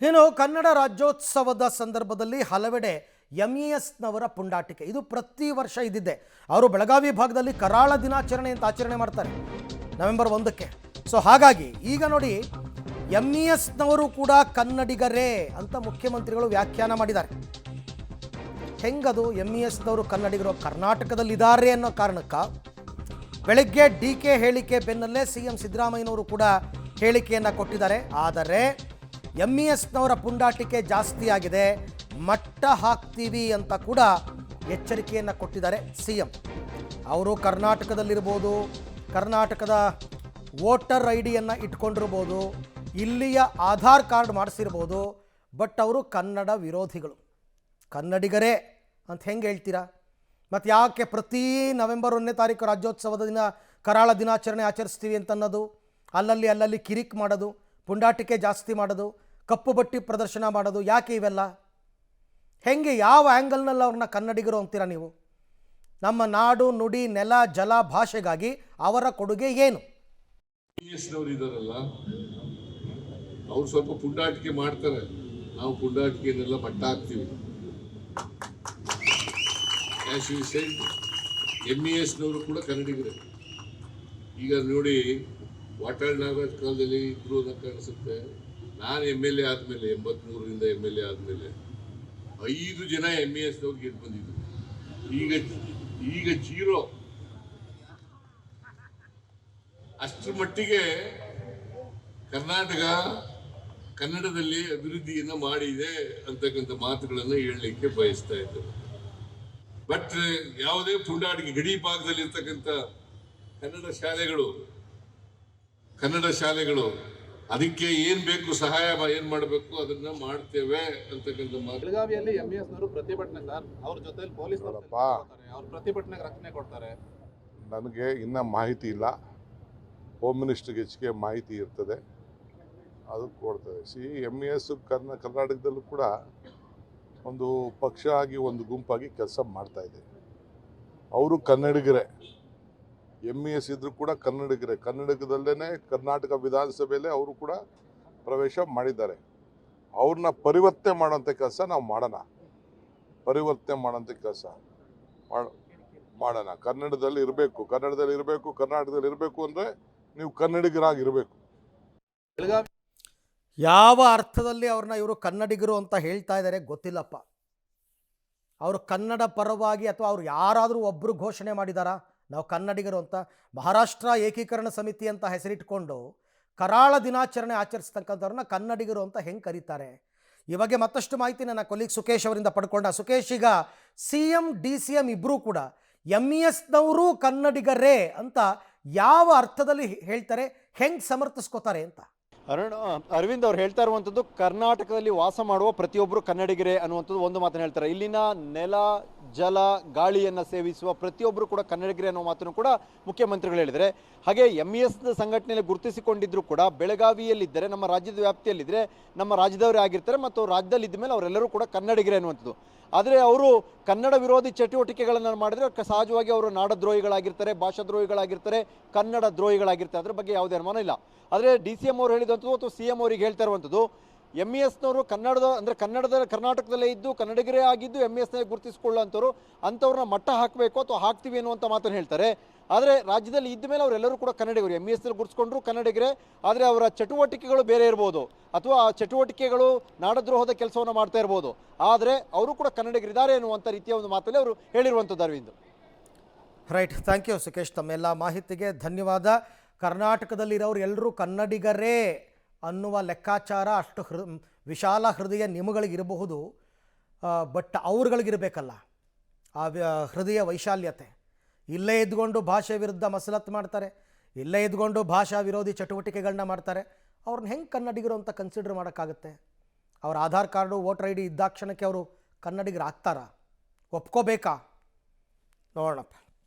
ಇನ್ನು ಕನ್ನಡ ರಾಜ್ಯೋತ್ಸವದ ಸಂದರ್ಭದಲ್ಲಿ ಹಲವೆಡೆ ಎಂಇಎಸ್ನವರ ಪುಂಡಾಟಿಕೆ ಇದು ಪ್ರತಿ ವರ್ಷ ಇದ್ದಿದ್ದೆ. ಅವರು ಬೆಳಗಾವಿ ಭಾಗದಲ್ಲಿ ಕರಾಳ ದಿನಾಚರಣೆ ಅಂತ ಆಚರಣೆ ಮಾಡ್ತಾರೆ ನವೆಂಬರ್ 1ಕ್ಕೆ. ಸೊ ಹಾಗಾಗಿ ಈಗ ನೋಡಿ ಎಂಇಎಸ್ನವರು ಕೂಡ ಕನ್ನಡಿಗರೇ ಅಂತ ಮುಖ್ಯಮಂತ್ರಿಗಳು ವ್ಯಾಖ್ಯಾನ ಮಾಡಿದ್ದಾರೆ. ಹೆಂಗದು ಎಂಇಎಸ್ನವರು ಕನ್ನಡಿಗರು ಕರ್ನಾಟಕದಲ್ಲಿದ್ದಾರೆ ಅನ್ನೋ ಕಾರಣಕ್ಕೆ ಬೆಳಗ್ಗೆ ಡಿಕೆ ಹೇಳಿಕೆ ಬೆನ್ನಲ್ಲೇ ಸಿಎಂ ಸಿದ್ದರಾಮಯ್ಯನವರು ಕೂಡ ಹೇಳಿಕೆಯನ್ನು ಕೊಟ್ಟಿದ್ದಾರೆ. ಆದರೆ ಎಂಇಎಸ್ನವರ ಪುಂಡಾಟಿಕೆ ಜಾಸ್ತಿ ಆಗಿದೆ, ಮಟ್ಟ ಹಾಕ್ತೀವಿ ಅಂತ ಕೂಡ ಎಚ್ಚರಿಕೆಯನ್ನು ಕೊಟ್ಟಿದ್ದಾರೆ ಸಿಎಂ. ಅವರು ಕರ್ನಾಟಕದಲ್ಲಿರ್ಬೋದು, ಕರ್ನಾಟಕದ ವೋಟರ್ ಐಡಿಯನ್ನು ಇಟ್ಕೊಂಡಿರ್ಬೋದು, ಇಲ್ಲಿಯ ಆಧಾರ್ ಕಾರ್ಡ್ ಮಾಡಿಸಿರ್ಬೋದು, ಬಟ್ ಅವರು ಕನ್ನಡ ವಿರೋಧಿಗಳು, ಕನ್ನಡಿಗರೇ ಅಂತ ಹೆಂಗೆ ಹೇಳ್ತೀರಾ? ಮತ್ತು ಯಾಕೆ ಪ್ರತಿ ನವೆಂಬರ್ 1ನೇ ತಾರೀಕು ರಾಜ್ಯೋತ್ಸವದ ದಿನ ಕರಾಳ ದಿನಾಚರಣೆ ಆಚರಿಸ್ತೀವಿ ಅಂತನ್ನೋದು, ಅಲ್ಲಲ್ಲಿ ಕಿರಿಕ್ ಮಾಡೋದು, ಪುಂಡಾಟಿಕೆ ಜಾಸ್ತಿ ಮಾಡೋದು, ಕಪ್ಪು ಬಟ್ಟಿ ಪ್ರದರ್ಶನ ಮಾಡೋದು, ಯಾಕೆ ಇವೆಲ್ಲ? ಹೆಂಗೆ, ಯಾವ ಆ್ಯಂಗಲ್ನಲ್ಲಿ ಅವ್ರನ್ನ ಕನ್ನಡಿಗರು ಅಂತೀರಾ ನೀವು? ನಮ್ಮ ನಾಡು ನುಡಿ ನೆಲ ಜಲ ಭಾಷೆಗಾಗಿ ಅವರ ಕೊಡುಗೆ ಏನು? ಇದಾರಲ್ಲ, ಅವ್ರು ಸ್ವಲ್ಪ ಪುಂಡಾಟಿಕೆ ಮಾಡ್ತಾರೆ, ನಾವು ಪುಂಡಾಟಿಕೆನೆಲ್ಲ ಮಟ್ಟ ಹಾಕ್ತೀವಿ. ಎಂಇಎಸ್ನವರು ಕೂಡ ಕನ್ನಡಿಗರೇ. ಈಗ ನೋಡಿ, ವಾಟಾಳ್ ನಾಗರಾಜ್ ಕಾಲದಲ್ಲಿ ಇದ್ರು ಅಂತ ಕಾಣಿಸುತ್ತೆ. ನಾನು MLA ಆದಮೇಲೆ 83ರಿಂದ MLA ಆದಮೇಲೆ 5 ಜನ ಎಂಇಎಸ್ನವ್ರು ಗೆದ್ದು ಬಂದಿದ್ರು. ಈಗ ಜೀರೋ. ಅಷ್ಟರ ಮಟ್ಟಿಗೆ ಕರ್ನಾಟಕ ಕನ್ನಡದಲ್ಲಿ ಅಭಿವೃದ್ಧಿಯನ್ನು ಮಾಡಿದೆ ಅಂತಕ್ಕಂಥ ಮಾತುಗಳನ್ನು ಹೇಳಲಿಕ್ಕೆ ಬಯಸ್ತಾ ಇದ್ದಾರೆ. ಬಟ್ ಯಾವುದೇ ಪುಂಡಾಟಿಕೆ ಗಡಿ ಭಾಗದಲ್ಲಿ ಇರ್ತಕ್ಕಂಥ ಕನ್ನಡ ಶಾಲೆಗಳು ಅದಕ್ಕೆ ಏನ್ ಬೇಕು ಸಹಾಯ ಏನ್ ಮಾಡಬೇಕು ಅದನ್ನ ಮಾಡ್ತೇವೆ ಅಂತಕ್ಕಂಥ ಮಾತು. ಬೆಳಗಾವಿಯಲ್ಲಿ ಎಂಇಎಸ್ನವರು ಪ್ರತಿಭಟನೆ ಸರ್, ಅವ್ರ ಜೊತೆ ಪೊಲೀಸ್ ಅವ್ರ ಪ್ರತಿಭಟನೆಗೆ ರಕ್ಷಣೆ ಕೊಡ್ತಾರೆ. ನನಗೆ ಇನ್ನ ಮಾಹಿತಿ ಇಲ್ಲ, ಹೋಮ್ ಮಿನಿಸ್ಟರ್ಗೆ ಹೆಚ್ಚಿಗೆ ಮಾಹಿತಿ ಇರ್ತದೆ, ಅದು ಕೊಡ್ತದೆ. ಎಂಇಎಸ್ ಕರ್ನಾಟಕದಲ್ಲೂ ಕೂಡ ಒಂದು ಪಕ್ಷ ಆಗಿ ಒಂದು ಗುಂಪಾಗಿ ಕೆಲಸ ಮಾಡ್ತಾ ಇದೆ. ಅವರು ಕನ್ನಡಿಗರೇ, ಎಂಇಎಸ್ ಇದ್ರು ಕೂಡ ಕನ್ನಡಿಗರೇ. ಕನ್ನಡಕದಲ್ಲೇ ಕರ್ನಾಟಕ ವಿಧಾನಸಭೆಯಲ್ಲೇ ಅವರು ಕೂಡ ಪ್ರವೇಶ ಮಾಡಿದ್ದಾರೆ. ಅವ್ರನ್ನ ಪರಿವರ್ತನೆ ಮಾಡೋಂಥ ಕೆಲಸ ನಾವು ಮಾಡೋಣ, ಮಾಡೋಣ. ಕನ್ನಡದಲ್ಲಿ ಇರಬೇಕು, ಕರ್ನಾಟಕದಲ್ಲಿ ಇರಬೇಕು ಅಂದರೆ ನೀವು ಕನ್ನಡಿಗರಾಗಿರಬೇಕು. ಯಾವ ಅರ್ಥದಲ್ಲಿ ಅವ್ರನ್ನ ಇವರು ಕನ್ನಡಿಗರು ಅಂತ ಹೇಳ್ತಾ ಇದ್ದಾರೆ ಗೊತ್ತಿಲ್ಲಪ್ಪ. ಅವರು ಕನ್ನಡ ಪರವಾಗಿ ಅಥವಾ ಅವ್ರು ಯಾರಾದರೂ ಒಬ್ಬರು ಘೋಷಣೆ ಮಾಡಿದಾರಾ ನಾವು ಕನ್ನಡಿಗರು ಅಂತ? ಮಹಾರಾಷ್ಟ್ರ ಏಕೀಕರಣ ಸಮಿತಿ ಅಂತ ಹೆಸರಿಟ್ಕೊಂಡು ಕರಾಳ ದಿನಾಚರಣೆ ಆಚರಿಸ್ತಕ್ಕಂಥವ್ರನ್ನ ಕನ್ನಡಿಗರು ಅಂತ ಹೆಂಗೆ ಕರೀತಾರೆ? ಈ ಬಗ್ಗೆ ಮತ್ತಷ್ಟು ಮಾಹಿತಿ ನನ್ನ ಕೊಲೀಗ್ ಸುಖೇಶ್ ಅವರಿಂದ ಪಡ್ಕೊಂಡ. ಸುಖೇಶ್, ಈಗ CM DCM ಇಬ್ಬರೂ ಕೂಡ ಎಂಇಎಸ್ನವರು ಕನ್ನಡಿಗರೇ ಅಂತ ಯಾವ ಅರ್ಥದಲ್ಲಿ ಹೇಳ್ತಾರೆ, ಹೆಂಗೆ ಸಮರ್ಥಿಸ್ಕೋತಾರೆ ಅಂತ? ಅರವಿಂದ್ ಅವ್ರು ಹೇಳ್ತಾ ಇರುವಂಥದ್ದು, ಕರ್ನಾಟಕದಲ್ಲಿ ವಾಸ ಮಾಡುವ ಪ್ರತಿಯೊಬ್ಬರು ಕನ್ನಡಿಗರೇ ಅನ್ನುವಂಥದ್ದು ಒಂದು ಮಾತನ್ನು ಹೇಳ್ತಾರೆ. ಇಲ್ಲಿನ ನೆಲ ಜಲ ಗಾಳಿಯನ್ನು ಸೇವಿಸುವ ಪ್ರತಿಯೊಬ್ಬರು ಕೂಡ ಕನ್ನಡಿಗರೇ ಅನ್ನೋ ಮಾತನ್ನು ಕೂಡ ಮುಖ್ಯಮಂತ್ರಿಗಳು ಹೇಳಿದರೆ. ಹಾಗೆ ಎಂಇಎಸ್ ಸಂಘಟನೆಯಲ್ಲಿ ಗುರುತಿಸಿಕೊಂಡಿದ್ರು ಕೂಡ ಬೆಳಗಾವಿಯಲ್ಲಿದ್ದರೆ, ನಮ್ಮ ರಾಜ್ಯದ ವ್ಯಾಪ್ತಿಯಲ್ಲಿದ್ದರೆ ನಮ್ಮ ರಾಜ್ಯದವರೇ ಆಗಿರ್ತಾರೆ ಮತ್ತು ರಾಜ್ಯದಲ್ಲಿ ಇದ್ದ ಮೇಲೆ ಅವರೆಲ್ಲರೂ ಕೂಡ ಕನ್ನಡಿಗರೇ ಅನ್ನುವಂಥದ್ದು. ಆದರೆ ಅವರು ಕನ್ನಡ ವಿರೋಧಿ ಚಟುವಟಿಕೆಗಳನ್ನು ಮಾಡಿದರೆ ಸಹಜವಾಗಿ ಅವರು ನಾಡದ್ರೋಹಿಗಳಾಗಿರ್ತಾರೆ, ಭಾಷಾದ್ರೋಹಿಗಳಾಗಿರ್ತಾರೆ, ಕನ್ನಡ ದ್ರೋಹಿಗಳಾಗಿರ್ತಾರೆ. ಅದ್ರ ಬಗ್ಗೆ ಯಾವುದೇ ಅನುಮಾನ ಇಲ್ಲ. ಆದರೆ DCM ಅವರು ಹೇಳಿದಂಥದ್ದು ಅಥವಾ CM ಅವರಿಗೆ ಹೇಳ್ತಾ ಇರುವಂಥದ್ದು, ಎಂಇಎಸ್ನವರು ಕರ್ನಾಟಕದಲ್ಲೇ ಇದ್ದು ಕನ್ನಡಿಗರೇ ಆಗಿದ್ದು ಎಂಇಎಸ್ನಲ್ಲಿ ಗುರುತಿಸಿಕೊಳ್ಳುವಂಥವ್ರು, ಅಂಥವ್ರನ್ನ ಮಟ್ಟ ಹಾಕಬೇಕು ಅಥವಾ ಹಾಕ್ತೀವಿ ಅನ್ನುವಂಥ ಮಾತನ್ನು ಹೇಳ್ತಾರೆ. ಆದರೆ ರಾಜ್ಯದಲ್ಲಿ ಇದ್ದ ಮೇಲೆ ಅವರೆಲ್ಲರೂ ಕೂಡ ಕನ್ನಡಿಗರು, ಎಂಇಎಸ್ನಲ್ಲಿ ಗುರುತಿಸ್ಕೊಂಡ್ರು ಕನ್ನಡಿಗರೇ. ಆದರೆ ಅವರ ಚಟುವಟಿಕೆಗಳು ಬೇರೆ ಇರ್ಬೋದು ಅಥವಾ ಆ ಚಟುವಟಿಕೆಗಳು ನಾಡದ್ರೋಹದ ಕೆಲಸವನ್ನು ಮಾಡ್ತಾ ಇರ್ಬೋದು, ಆದರೆ ಅವರು ಕೂಡ ಕನ್ನಡಿಗರಿದ್ದಾರೆ ಅನ್ನುವಂಥ ರೀತಿಯ ಒಂದು ಮಾತಲ್ಲಿ ಅವರು ಹೇಳಿರುವಂಥದ್ದು. Arvind, right, thank you Sukhesh, ತಮ್ಮೆಲ್ಲ ಮಾಹಿತಿಗೆ ಧನ್ಯವಾದ. ಕರ್ನಾಟಕದಲ್ಲಿರೋರು ಎಲ್ಲರೂ ಕನ್ನಡಿಗರೇ ಅನ್ನುವ ಲೆಕ್ಕಾಚಾರ ಅಷ್ಟು ವಿಶಾಲ ಹೃದಯ ನಿಮಗಳಿಗಿರಬಹುದು, ಬಟ್ ಅವ್ರುಗಳಿಗಿರಬೇಕಲ್ಲ ಆ ಹೃದಯ ವೈಶಾಲ್ಯತೆ. ಇಲ್ಲೇ ಇದ್ಕೊಂಡು ಭಾಷೆ ವಿರುದ್ಧ ಮಸಲತ್ತು ಮಾಡ್ತಾರೆ, ಇಲ್ಲೇ ಇದ್ಕೊಂಡು ಭಾಷಾ ವಿರೋಧಿ ಚಟುವಟಿಕೆಗಳನ್ನ ಮಾಡ್ತಾರೆ. ಅವ್ರನ್ನ ಹೆಂಗೆ ಕನ್ನಡಿಗರು ಅಂತ ಕನ್ಸಿಡರ್ ಮಾಡೋಕ್ಕಾಗುತ್ತೆ? ಅವ್ರ ಆಧಾರ್ ಕಾರ್ಡು ವೋಟರ್ ID ಇದ್ದಾಕ್ಷಣಕ್ಕೆ ಅವರು ಕನ್ನಡಿಗರು ಆಗ್ತಾರಾ? ಒಪ್ಕೋಬೇಕಾ? ನೋಡೋಣಪ್ಪ.